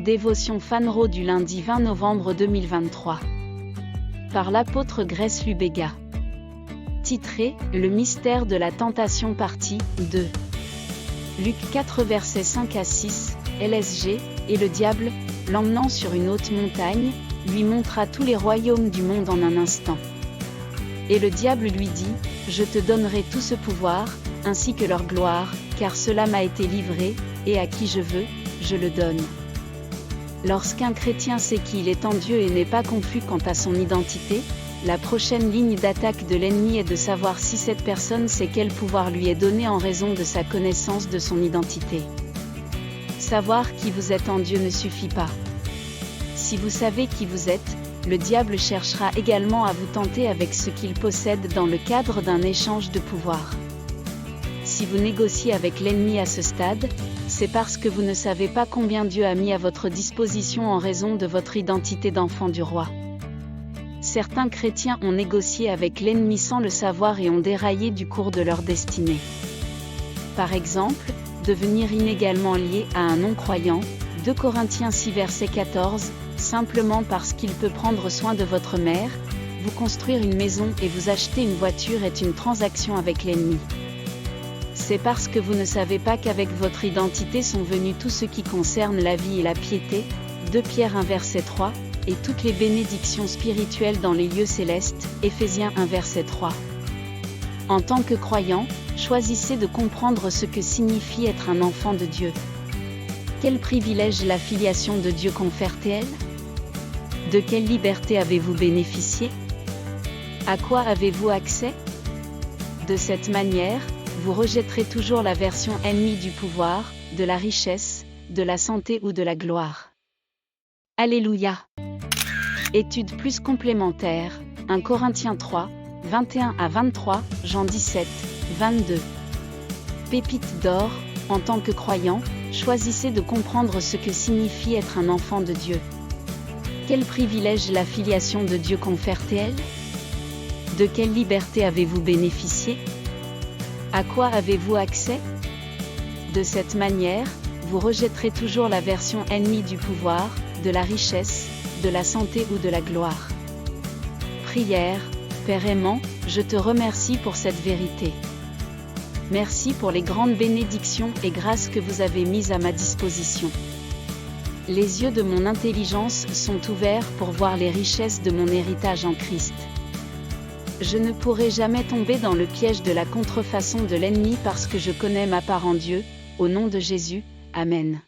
Dévotion Fanro du lundi 20 novembre 2023. Par l'apôtre Grace Lubega. Titré « Le mystère de la tentation partie 2 ». Luc 4 versets 5 à 6, LSG, et le diable, l'emmenant sur une haute montagne, lui montra tous les royaumes du monde en un instant. Et le diable lui dit, « Je te donnerai tout ce pouvoir, ainsi que leur gloire, car cela m'a été livré, et à qui je veux, je le donne. » Lorsqu'un chrétien sait qu'il est en Dieu et n'est pas confus quant à son identité, la prochaine ligne d'attaque de l'ennemi est de savoir si cette personne sait quel pouvoir lui est donné en raison de sa connaissance de son identité. Savoir qui vous êtes en Dieu ne suffit pas. Si vous savez qui vous êtes, le diable cherchera également à vous tenter avec ce qu'il possède dans le cadre d'un échange de pouvoir. Si vous négociez avec l'ennemi à ce stade, c'est parce que vous ne savez pas combien Dieu a mis à votre disposition en raison de votre identité d'enfant du roi. Certains chrétiens ont négocié avec l'ennemi sans le savoir et ont déraillé du cours de leur destinée. Par exemple, devenir inégalement lié à un non-croyant, 2 Corinthiens 6 verset 14, simplement parce qu'il peut prendre soin de votre mère, vous construire une maison et vous acheter une voiture est une transaction avec l'ennemi. C'est parce que vous ne savez pas qu'avec votre identité sont venus tout ce qui concerne la vie et la piété, 2 Pierre 1 verset 3, et toutes les bénédictions spirituelles dans les lieux célestes, Éphésiens 1 verset 3. En tant que croyant, choisissez de comprendre ce que signifie être un enfant de Dieu. Quel privilège la filiation de Dieu confère-t-elle? De quelle liberté avez-vous bénéficié? À quoi avez-vous accès? De cette manière, vous rejetterez toujours la version ennemie du pouvoir, de la richesse, de la santé ou de la gloire. Alléluia! Étude plus complémentaire, 1 Corinthiens 3, 21 à 23, Jean 17, 22. Pépite d'or, en tant que croyant, choisissez de comprendre ce que signifie être un enfant de Dieu. Quel privilège la filiation de Dieu confère-t-elle? De quelle liberté avez-vous bénéficié? À quoi avez-vous accès? De cette manière, vous rejetterez toujours la version ennemie du pouvoir, de la richesse, de la santé ou de la gloire. Prière, Père aimant, je te remercie pour cette vérité. Merci pour les grandes bénédictions et grâces que vous avez mises à ma disposition. Les yeux de mon intelligence sont ouverts pour voir les richesses de mon héritage en Christ. Je ne pourrai jamais tomber dans le piège de la contrefaçon de l'ennemi parce que je connais ma part en Dieu, au nom de Jésus, Amen.